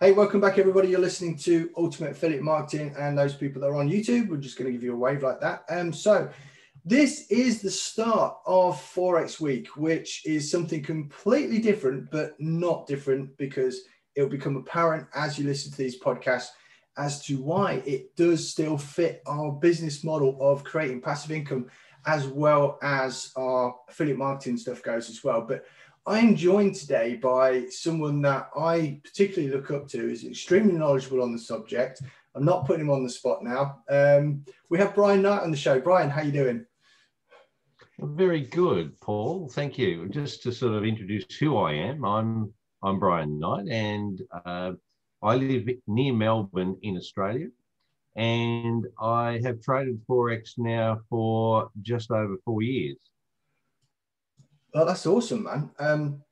Hey, welcome back, everybody. You're listening to Ultimate Affiliate Marketing, and those people that are on YouTube, we're just going to give you a wave like that. So this is the start of Forex Week, which is something completely different, but not different, because it'll become apparent as you listen to these podcasts as to why it does still fit our business model of creating passive income, as well as our affiliate marketing stuff goes as well. But I'm joined today by someone that I particularly look up to, is extremely knowledgeable on the subject. I'm not putting him on the spot now. We have Bryan Knight on the show. Bryan, how you doing? Very good, Paul. Thank you. Just to sort of introduce who I am, I'm Bryan Knight, and I live near Melbourne in Australia, and I have traded Forex now for just over 4 years. Well, that's awesome, man.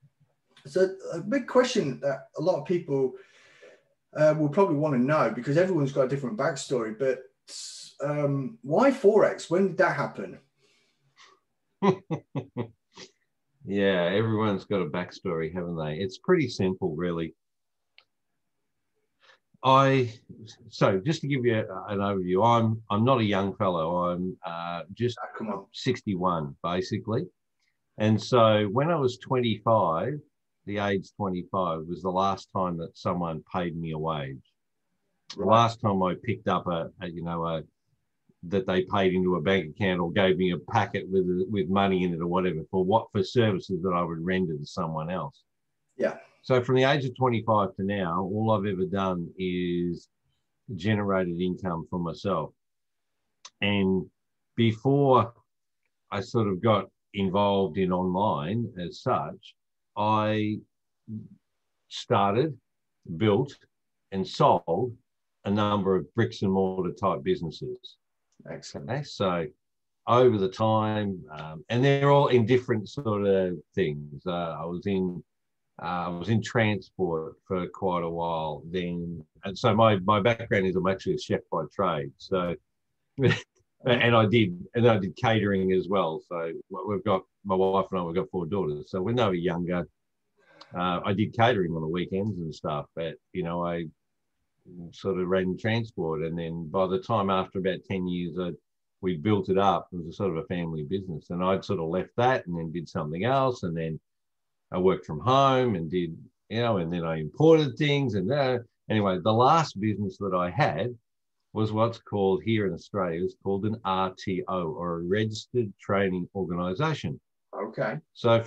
So a big question that a lot of people will probably want to know, because everyone's got a different backstory, but why Forex? When did that happen? Yeah, everyone's got a backstory, haven't they? It's pretty simple, really. So just to give you an overview, I'm not a young fellow. I'm just 61, basically. And so when I was 25, the age 25 was the last time that someone paid me a wage. Right. The last time I picked up that they paid into a bank account or gave me a packet with money in it or whatever for services that I would render to someone else. Yeah. So from the age of 25 to now, all I've ever done is generated income for myself. And before I sort of got involved in online as such, I started, built, and sold a number of bricks and mortar type businesses. Excellent. Okay, so over the time, and they're all in different sort of things. I was in transport for quite a while then, and so my background is I'm actually a chef by trade. So. And I did catering as well. So my wife and I, we've got 4 daughters. So when they were younger, I did catering on the weekends and stuff. But, I sort of ran transport. And then by the time after about 10 years, we built it up. It was a sort of a family business. And I'd sort of left that and then did something else. And then I worked from home and did, and then I imported things. And anyway, the last business that I had was what's called here in Australia, is called an RTO, or a registered training organisation. Okay. So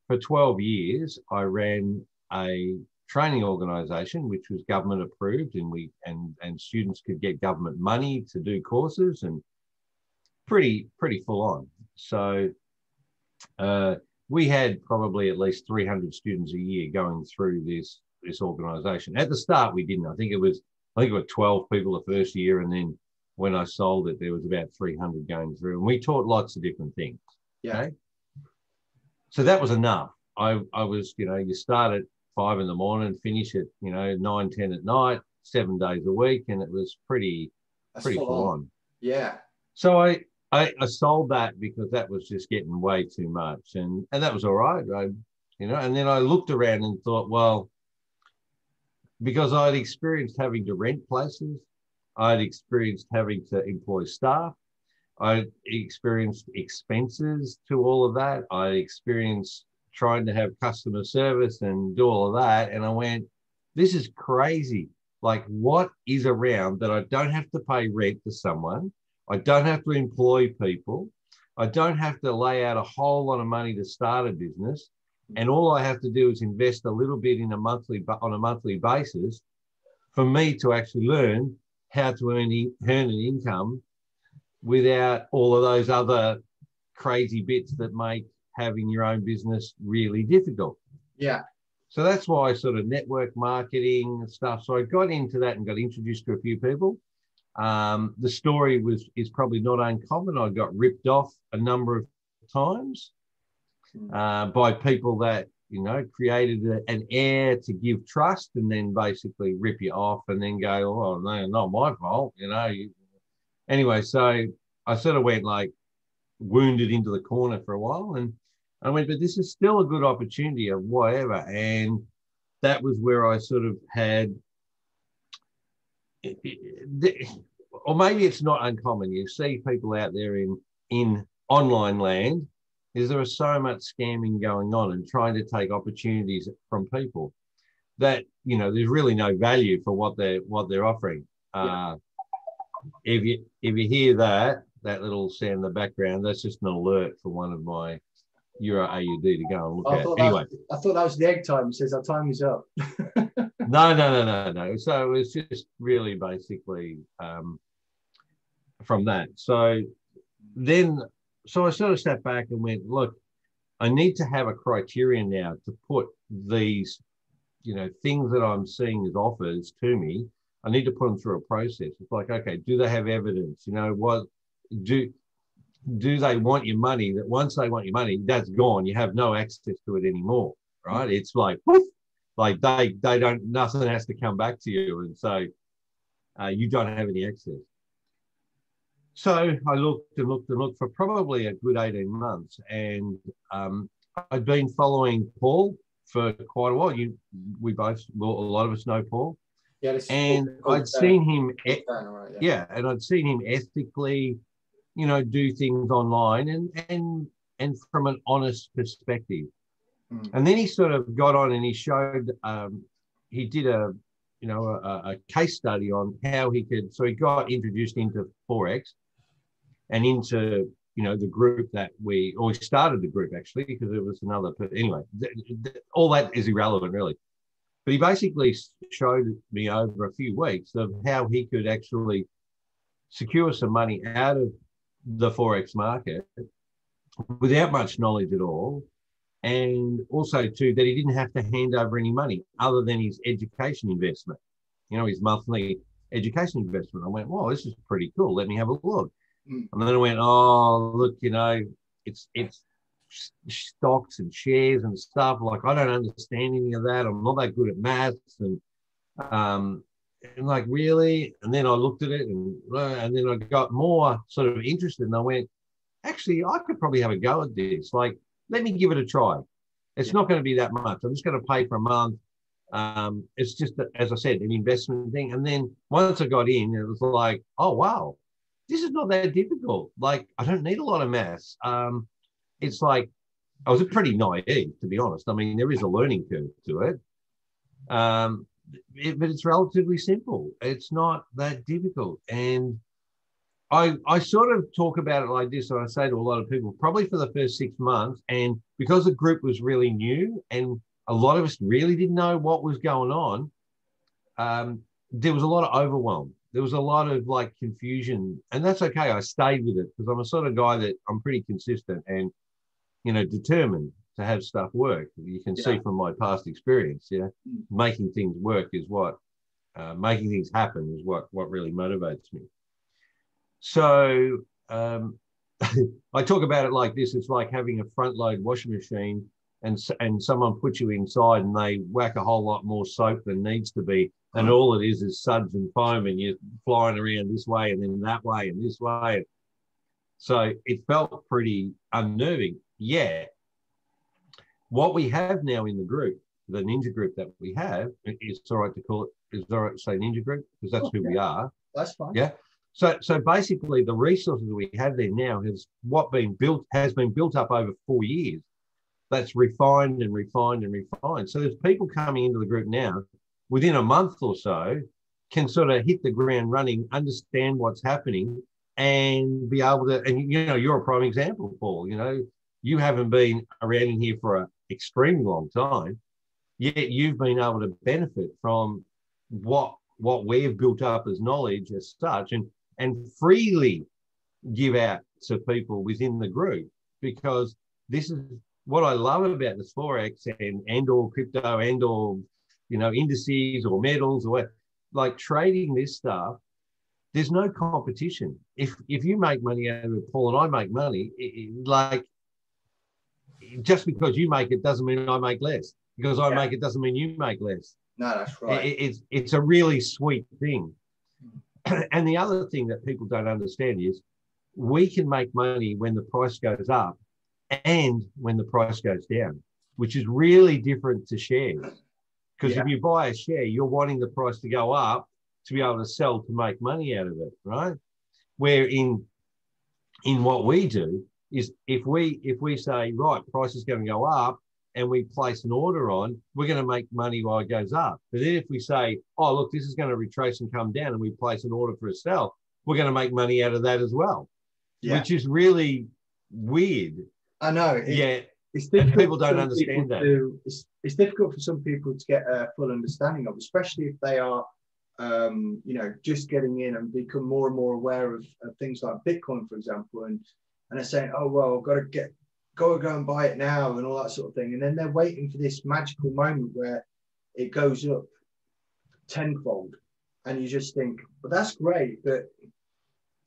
for 12 years, I ran a training organisation which was government approved, and students could get government money to do courses, and pretty full on. So we had probably at least 300 students a year going through this organisation. At the start, we didn't. I think it was 12 people the first year, and then when I sold it, there was about 300 going through, and we taught lots of different things. Yeah. Okay? So that was enough. I was, you start at 5 a.m, finish at 9, 10 at night, 7 days a week, and it was pretty full on. Yeah. So I sold that because that was just getting way too much, and that was all right. And then I looked around and thought, well, because I'd experienced having to rent places, I'd experienced having to employ staff, I experienced expenses to all of that, I experienced trying to have customer service and do all of that, and I went, this is crazy. Like, what is around that I don't have to pay rent to someone, I don't have to employ people, I don't have to lay out a whole lot of money to start a business, and all I have to do is invest a little bit on a monthly basis for me to actually learn how to earn an income without all of those other crazy bits that make having your own business really difficult. Yeah. So that's why I sort of network marketing and stuff. So I got into that and got introduced to a few people. The story is probably not uncommon. I got ripped off a number of times by people that, created an air to give trust and then basically rip you off and then go, oh, no, not my fault, Anyway, so I sort of went like wounded into the corner for a while, and I went, but this is still a good opportunity of whatever. And that was where I sort of had or maybe it's not uncommon. You see people out there in online land, is there is so much scamming going on and trying to take opportunities from people that, you know, there's really no value for what they're offering. Yeah. If you hear that little sound in the background, that's just an alert for one of my Euro AUD to go and look at. Anyway, I thought that was the egg time. It says our time is up. No. So it's just really basically from that. So I sort of stepped back and went, look, I need to have a criterion now to put these, you know, things that I'm seeing as offers to me. I need to put them through a process. It's like, okay, do they have evidence? You know, what do they want your money? That once they want your money, that's gone. You have no access to it anymore, right? It's like, whoosh, like they don't, nothing has to come back to you, and so you don't have any access. So I looked for probably a good 18 months, and I'd been following Paul for quite a while. A lot of us know Paul. Yeah, and I'd seen him, and I'd seen him ethically, you know, do things online and from an honest perspective. And then he sort of got on and he showed, he did a case study on how he could. So he got introduced into Forex and into, you know, the group that we started the group actually because it was another. But anyway, all that is irrelevant really. But he basically showed me over a few weeks of how he could actually secure some money out of the Forex market without much knowledge at all. And also, too, that he didn't have to hand over any money other than his education investment, you know, his monthly education investment. I went, wow, this is pretty cool. Let me have a look. And then I went, oh, look, you know, it's stocks and shares and stuff. Like, I don't understand any of that. I'm not that good at maths. And like, really? And then I looked at it and then I got more sort of interested and I went, actually, I could probably have a go at this. Like, let me give it a try. It's not going to be that much. I'm just going to pay for a month. It's just, as I said, an investment thing. And then once I got in, it was like, oh, wow, this is not that difficult. Like, I don't need a lot of maths. It's like, I was pretty naive, to be honest. I mean, there is a learning curve to it. But it's relatively simple. It's not that difficult. And I sort of talk about it like this, and I say to a lot of people, probably for the first 6 months, and because the group was really new and a lot of us really didn't know what was going on, there was a lot of overwhelm. There was a lot of like confusion, and that's okay. I stayed with it because I'm a sort of guy that I'm pretty consistent and, you know, determined to have stuff work. You can see from my past experience, making things work is what, making things happen is what really motivates me. So I talk about it like this. It's like having a front load washing machine and someone puts you inside and they whack a whole lot more soap than needs to be. And all it is suds and foam and you're flying around this way and then that way and this way. So it felt pretty unnerving. Yeah. What we have now in the group, the ninja group that we have, it's all right to call it, is it all right to say ninja group? Because that's who we are. That's fine. Yeah. So basically the resources we have there now has been built up over 4 years. That's refined and refined and refined. So there's people coming into the group now within a month or so can sort of hit the ground running, understand what's happening and be able to, and you know, you're a prime example, Paul, you know, you haven't been around in here for an extremely long time, yet you've been able to benefit from what we've built up as knowledge as such and freely give out to people within the group, because this is what I love about this Forex and or crypto and or, you know, indices or metals or what, like trading this stuff, there's no competition. If you make money out of it, Paul, and I make money, like just because you make it doesn't mean I make less. Because I make it doesn't mean you make less. No, that's right. It's a really sweet thing. And the other thing that people don't understand is we can make money when the price goes up and when the price goes down, which is really different to shares. Because if you buy a share, you're wanting the price to go up to be able to sell to make money out of it, right? Where in what we do is if we say, right, price is going to go up and we place an order on, we're going to make money while it goes up. But then if we say, oh, look, this is going to retrace and come down, and we place an order for a sell, we're going to make money out of that as well, which is really weird. I know. It's difficult. People don't understand that. It's difficult for some people to get a full understanding of, especially if they are, just getting in and become more and more aware of things like Bitcoin, for example, and they're saying, oh, well, I've got to go and buy it now and all that sort of thing. And then they're waiting for this magical moment where it goes up tenfold. And you just think, well, that's great, but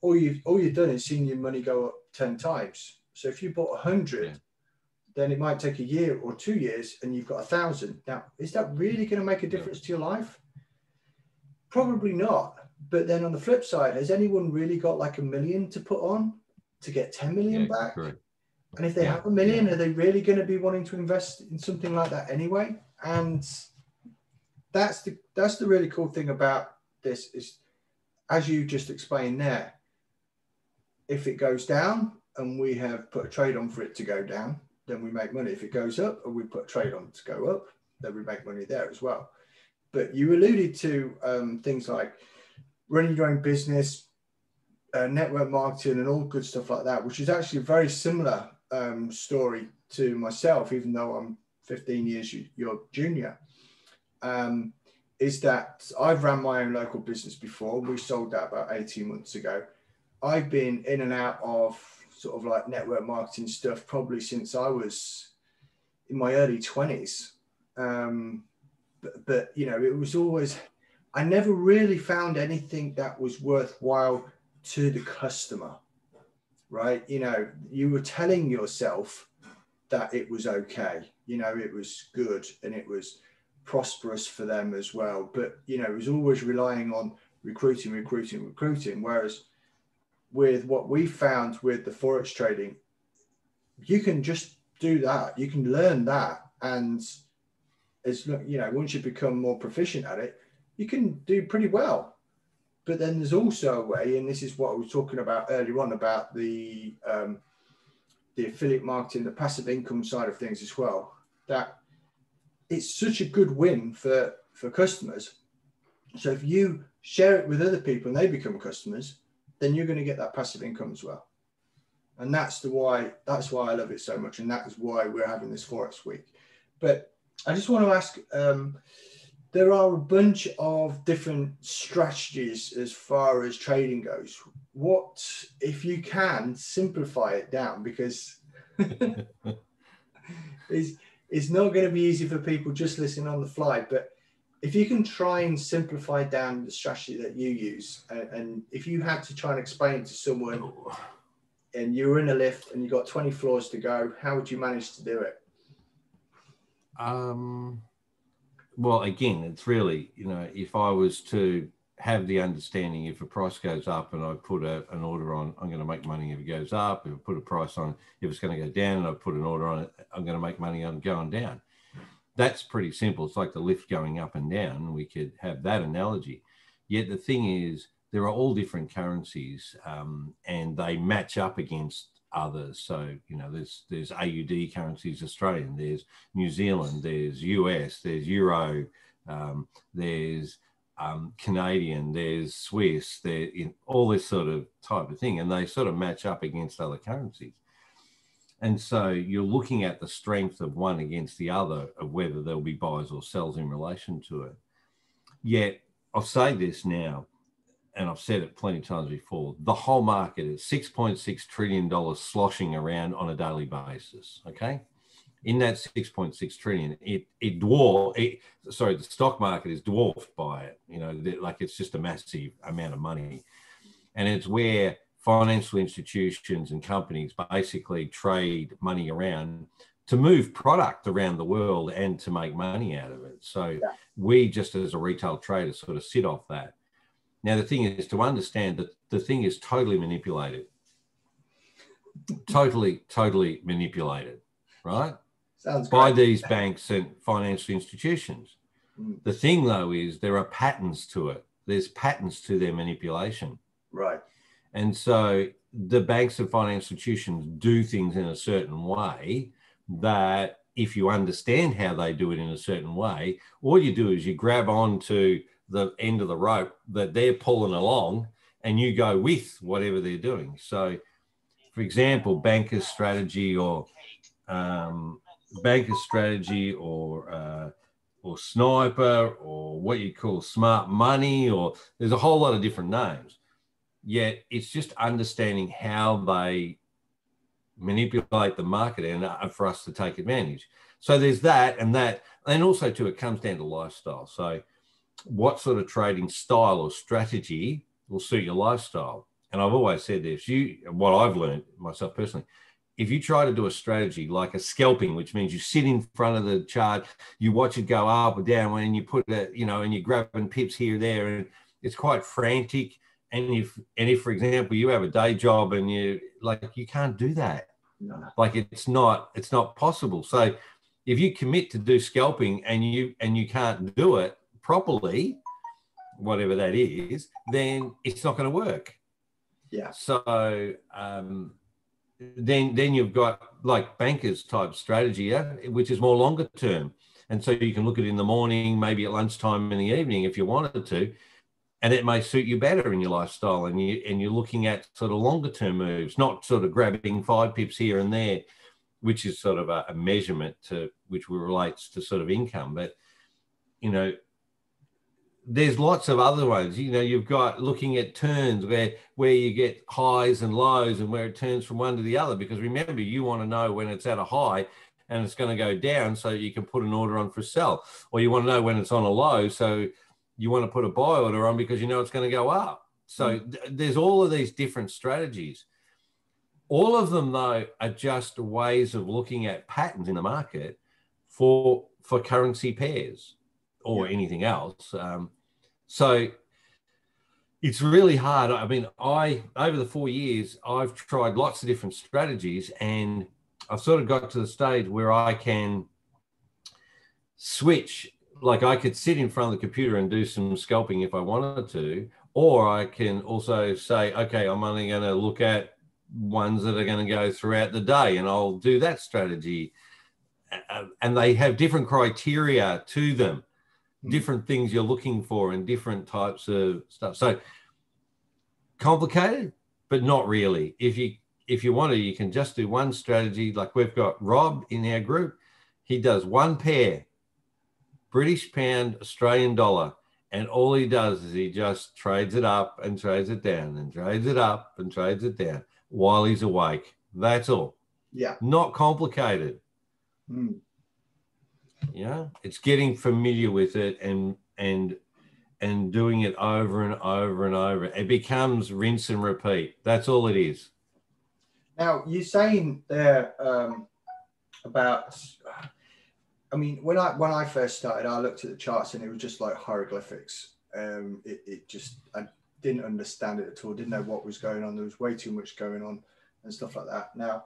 all you've done is seen your money go up 10 times. So if you bought 100, then it might take a year or 2 years and you've got 1,000. Now, is that really going to make a difference to your life? Probably not. But then on the flip side, has anyone really got like $1 million to put on to get 10 million back? Correct. And if they have $1 million, are they really going to be wanting to invest in something like that anyway? And that's the really cool thing about this is, as you just explained there, if it goes down and we have put a trade on for it to go down, then we make money. If it goes up and we put a trade on to go up, then we make money there as well. But you alluded to things like running your own business, network marketing, and all good stuff like that, which is actually a very similar story to myself, even though I'm 15 years your junior. Is that I've ran my own local business before. We sold that about 18 months ago. I've been in and out of sort of like network marketing stuff probably since I was in my early 20s. But it was always, I never really found anything that was worthwhile to the customer, right? You were telling yourself that it was okay, it was good and it was prosperous for them as well. But, it was always relying on recruiting. Whereas with what we found with the Forex trading, you can just do that. You can learn that. And once you become more proficient at it, you can do pretty well. But then there's also a way, and this is what I was talking about earlier on about the affiliate marketing, the passive income side of things as well, that it's such a good win for customers. So if you share it with other people and they become customers, then you're going to get that passive income as well. And that's why I love it so much. And that is why we're having this Forex week. But I just want to ask, there are a bunch of different strategies as far as trading goes. What, if you can, simplify it down, because it's not going to be easy for people just listening on the fly. But if you can try and simplify down the strategy that you use, and if you had to try and explain it to someone and you were in a lift and you got 20 floors to go, how would you manage to do it? Well, again, it's really, if I was to have the understanding, if a price goes up and I put an order on, I'm going to make money if it goes up. If I put a price on, if it's going to go down and I put an order on it, I'm going to make money on going down. That's pretty simple. It's like the lift going up and down. We could have that analogy. Yet the thing is, there are all different currencies and they match up against others. So, there's AUD currencies, Australian, there's New Zealand, there's US, there's Euro, there's Canadian, there's Swiss, there's all this sort of type of thing. And they sort of match up against other currencies. And so you're looking at the strength of one against the other of whether there'll be buys or sells in relation to it. Yet I'll say this now, and I've said it plenty of times before, the whole market is $6.6 trillion sloshing around on a daily basis, okay? In that 6.6 trillion, the stock market is dwarfed by it, like it's just a massive amount of money. And it's where financial institutions and companies basically trade money around to move product around the world and to make money out of it. So we just as a retail trader sort of sit off that. Now, the thing is to understand that the thing is totally manipulated, totally manipulated, right? Sounds by great. These banks and financial institutions. The thing, though, is there are patterns to it. there's patterns to their manipulation. Right. And so the banks and financial institutions do things in a certain way that if you understand how they do it in a certain way, all you do is you grab onto the end of the rope that they're pulling along and you go with whatever they're doing. So, for example, banker's strategy or sniper or what you call smart money, or there's a whole lot of different names. Yet it's just understanding how they manipulate the market and for us to take advantage. So there's that, and also too, it comes down to lifestyle. So what sort of trading style or strategy will suit your lifestyle? And I've always said this, what I've learned myself personally, if you try to do a strategy like a scalping, which means you sit in front of the chart, you watch it go up or down, and you put it, and you're grabbing pips here, there, and it's quite frantic. And if, for example, you have a day job and you can't do that. No. Like it's not possible. So if you commit to do scalping and you can't do it properly, whatever that is, then it's not going to work. Yeah. So then you've got like bankers type strategy, which is more longer term. And so you can look at it in the morning, maybe at lunchtime, in the evening if you wanted to. And it may suit you better in your lifestyle, and you're looking at sort of longer term moves, not sort of grabbing 5 pips here and there, which is sort of a measurement which relates to sort of income. But there's lots of other ones. You've got looking at turns where you get highs and lows and where it turns from one to the other. Because remember, you want to know when it's at a high and it's going to go down, so you can put an order on for sell, or you want to know when it's on a low, so you want to put a buy order on because you know it's going to go up. So there's all of these different strategies. All of them, though, are just ways of looking at patterns in the market for currency pairs or anything else. So it's really hard. I mean, over the 4 years, I've tried lots of different strategies, and I've sort of got to the stage where I can switch. Like I could sit in front of the computer and do some scalping if I wanted to, or I can also say, okay, I'm only going to look at ones that are going to go throughout the day, and I'll do that strategy. And they have different criteria to them, different things you're looking for and different types of stuff. So complicated, but not really. If you want to, you can just do one strategy. Like we've got Rob in our group. He does one pair, British pound, Australian dollar. And all he does is he just trades it up and trades it down and trades it up and trades it down while he's awake. That's all. Yeah. Not complicated. It's getting familiar with it and doing it over and over and over. It becomes rinse and repeat. That's all it is. Now, you're saying there about... I mean, when I first started, I looked at the charts and it was just like hieroglyphics. I didn't understand it at all. Didn't know what was going on. There was way too much going on and stuff like that. Now,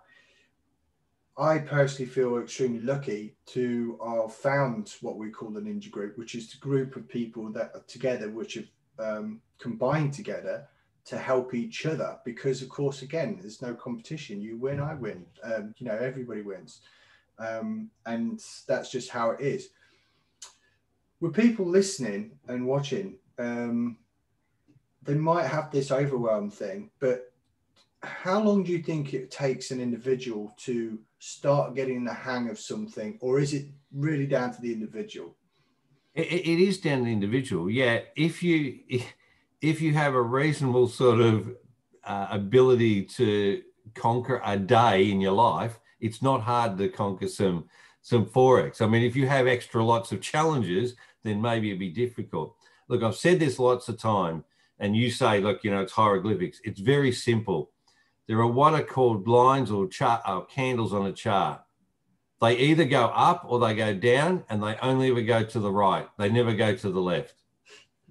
I personally feel extremely lucky to have found what we call the Ninja Group, which is the group of people that are together, which have combined together to help each other. Because, of course, again, there's no competition. You win, I win. Everybody wins. And that's just how it is. With people listening and watching, they might have this overwhelm thing, but how long do you think it takes an individual to start getting the hang of something, or is it really down to the individual? It is down to the individual. Yeah. If you have a reasonable sort of ability to conquer a day in your life, it's not hard to conquer some Forex. I mean, if you have extra lots of challenges, then maybe it'd be difficult. Look, I've said this lots of time, and you say, look, it's hieroglyphics. It's very simple. There are what are called lines or candles on a chart. They either go up or they go down, and they only ever go to the right. They never go to the left.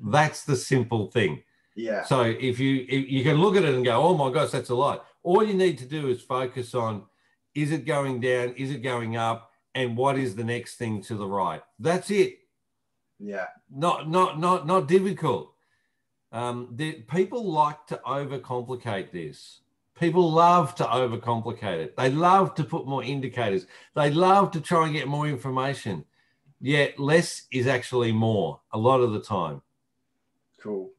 That's the simple thing. Yeah. So if you can look at it and go, oh my gosh, that's a lot. All you need to do is focus on, is it going down? Is it going up? And what is the next thing to the right? That's it. Yeah. Not difficult. People like to overcomplicate this. People love to overcomplicate it. They love to put more indicators. They love to try and get more information. Yet less is actually more a lot of the time. Cool.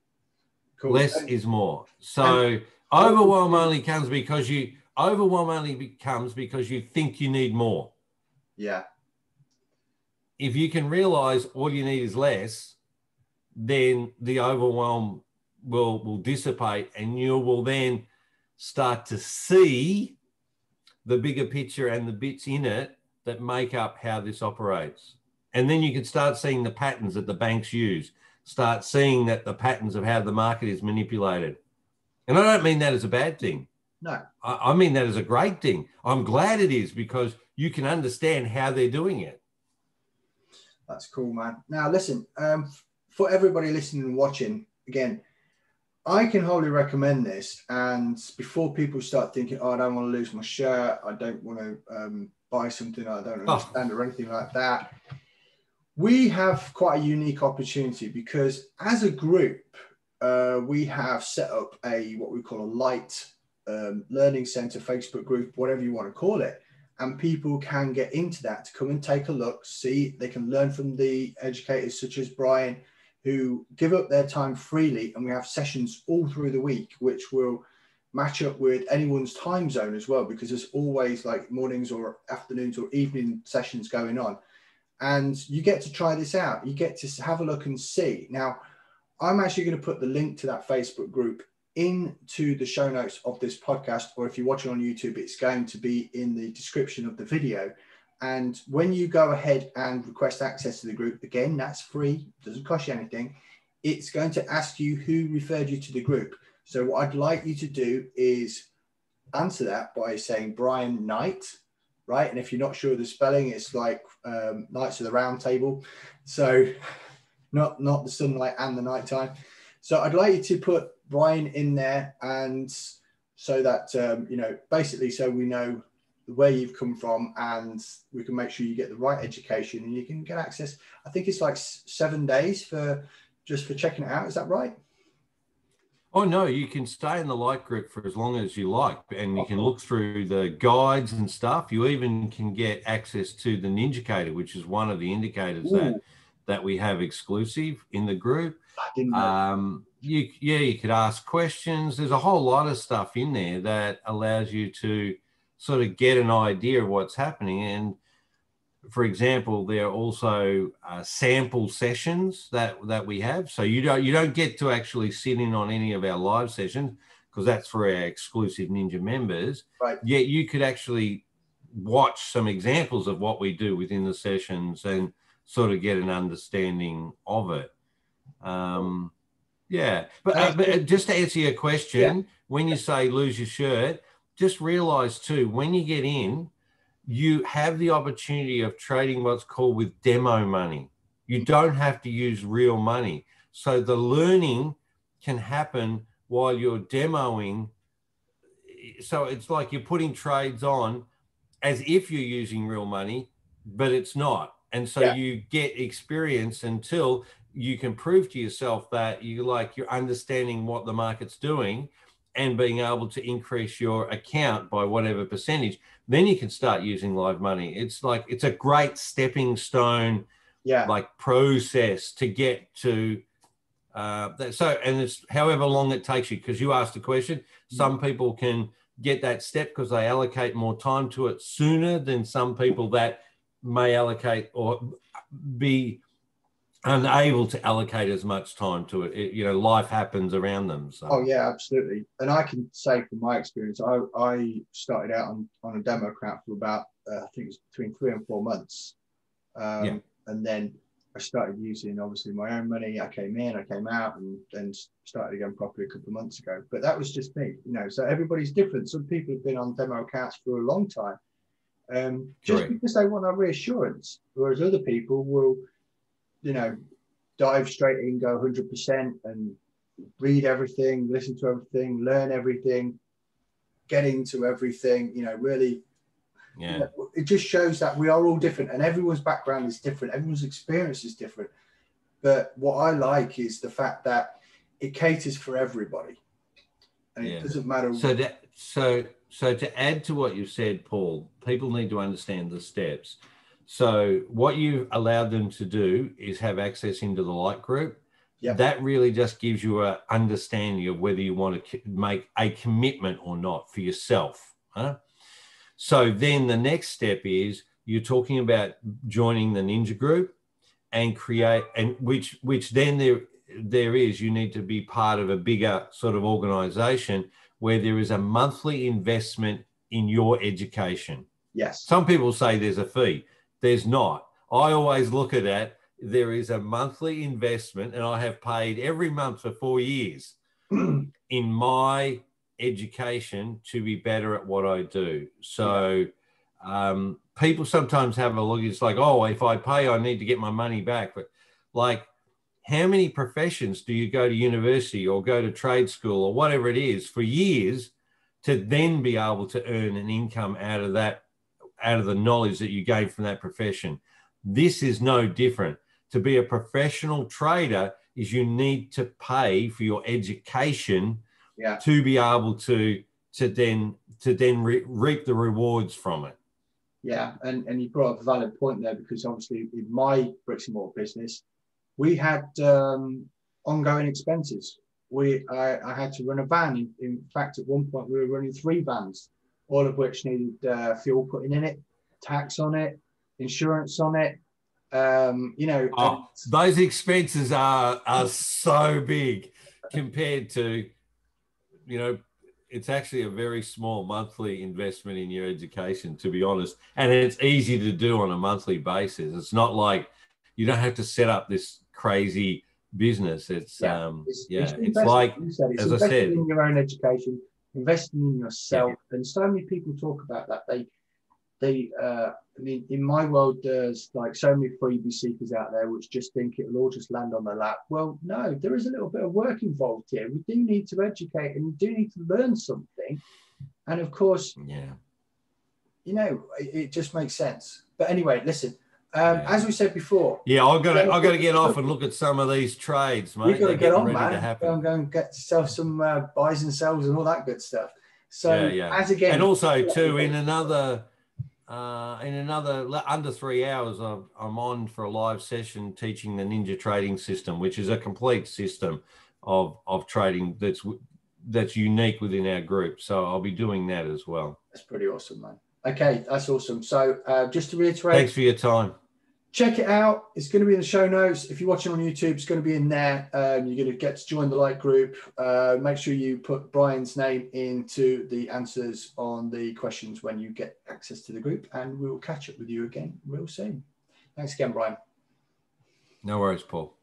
Less is more. So overwhelm only comes because you think you need more. Yeah. If you can realize all you need is less, then the overwhelm will dissipate, and you will then start to see the bigger picture and the bits in it that make up how this operates. And then you can start seeing the patterns that the banks use, start seeing that the patterns of how the market is manipulated. And I don't mean that as a bad thing. No. I mean that as a great thing. I'm glad it is, because you can understand how they're doing it. That's cool, man. Now, listen, for everybody listening and watching, again, I can wholly recommend this. And before people start thinking, oh, I don't want to lose my shirt, I don't want to buy something I don't understand or anything like that, we have quite a unique opportunity, because as a group, we have set up what we call a light learning center, Facebook group, whatever you want to call it. And people can get into that to come and take a look, see, they can learn from the educators such as Bryan, who give up their time freely. And we have sessions all through the week, which will match up with anyone's time zone as well, because there's always like mornings or afternoons or evening sessions going on. And you get to try this out. You get to have a look and see. Now, I'm actually going to put the link to that Facebook group into the show notes of this podcast, or if you're watching on YouTube, it's going to be in the description of the video. And when you go ahead and request access to the group, again, that's free, doesn't cost you anything. It's going to ask you who referred you to the group. So what I'd like you to do is answer that by saying Bryan Knight, right? And if you're not sure of the spelling, it's like Knights of the Round Table. So not the sunlight and the nighttime. So I'd like you to put Bryan in there, and so that, basically so we know where you've come from, and we can make sure you get the right education, and you can get access. I think it's like 7 days for checking it out. Is that right? Oh, no, you can stay in the light group for as long as you like, and you can look through the guides and stuff. You even can get access to the Ninjacator, which is one of the indicators that we have exclusive in the group. I didn't know. You could ask questions. There's a whole lot of stuff in there that allows you to sort of get an idea of what's happening. And for example, there are also sample sessions that we have. So you don't get to actually sit in on any of our live sessions, because that's for our exclusive Ninja members. Right. Yet you could actually watch some examples of what we do within the sessions and sort of get an understanding of it. But just to answer your question, when you say lose your shirt, just realize too, when you get in, you have the opportunity of trading what's called with demo money. You don't have to use real money. So the learning can happen while you're demoing. So it's like you're putting trades on as if you're using real money, but it's not. And so you get experience until you can prove to yourself that you're understanding what the market's doing and being able to increase your account by whatever percentage. Then you can start using live money. It's a great stepping stone, process to get to that. So, and it's however long it takes you, because you asked a question. Some people can get that step because they allocate more time to it sooner than some people that may allocate or be unable to allocate as much time to it. Life happens around them. So. Oh yeah, absolutely. And I can say from my experience, I started out on a demo account for about I think it was between 3 and 4 months, and then I started using obviously my own money. I came in, I came out, and then started again properly a couple of months ago. But that was just me, So everybody's different. Some people have been on demo accounts for a long time, just because they want a reassurance, whereas other people will, dive straight in, go 100% and read everything, listen to everything, learn everything, get into everything, really. It just shows that we are all different, and everyone's background is different. Everyone's experience is different. But what I like is the fact that it caters for everybody, and it doesn't matter. So to add to what you've said, Paul, people need to understand the steps. So what you allowed them to do is have access into the light group. Yep. That really just gives you an understanding of whether you want to make a commitment or not for yourself. Huh? So then the next step is you're talking about joining the Ninja group and create, and which then there is, you need to be part of a bigger sort of organization where there is a monthly investment in your education. Yes. Some people say there's a fee. There's not. I always look at it. There is a monthly investment, and I have paid every month for 4 years in my education to be better at what I do. So people sometimes have a look, it's like, oh, if I pay, I need to get my money back. But like, how many professions do you go to university or go to trade school or whatever it is for years to then be able to earn an income out of that, out of the knowledge that you gain from that profession? This is no different. To be a professional trader is you need to pay for your education to be able to then reap the rewards from it. Yeah, and you brought up a valid point there, because obviously in my bricks and mortar business, we had ongoing expenses. I had to run a van. In fact, at one point we were running 3 vans, all of which needed fuel putting in it, tax on it, insurance on it. Those expenses are so big compared to, it's actually a very small monthly investment in your education, to be honest. And it's easy to do on a monthly basis. It's not like you don't have to set up this crazy business. It's like, as I said, in your own education, investing in yourself. And so many people talk about that. I mean, in my world, there's like so many freebie seekers out there which just think it'll all just land on their lap. Well, no, there is a little bit of work involved here. We do need to educate, and we do need to learn something. And of course, it just makes sense. But anyway, listen, as we said before. Yeah, I've got to get off and look at some of these trades, mate. We've got to get on, man. Go and get yourself some buys and sells and all that good stuff. So as again, and also too, in another under 3 hours, I'm on for a live session teaching the Ninja trading system, which is a complete system of trading that's unique within our group. So I'll be doing that as well. That's pretty awesome, man. Okay, that's awesome. So just to reiterate, thanks for your time. Check it out. It's going to be in the show notes. If you're watching on YouTube, it's going to be in there. You're going to get to join the light group. Make sure you put Bryan's name into the answers on the questions when you get access to the group, and we will catch up with you again real soon. Thanks again, Bryan. No worries, Paul.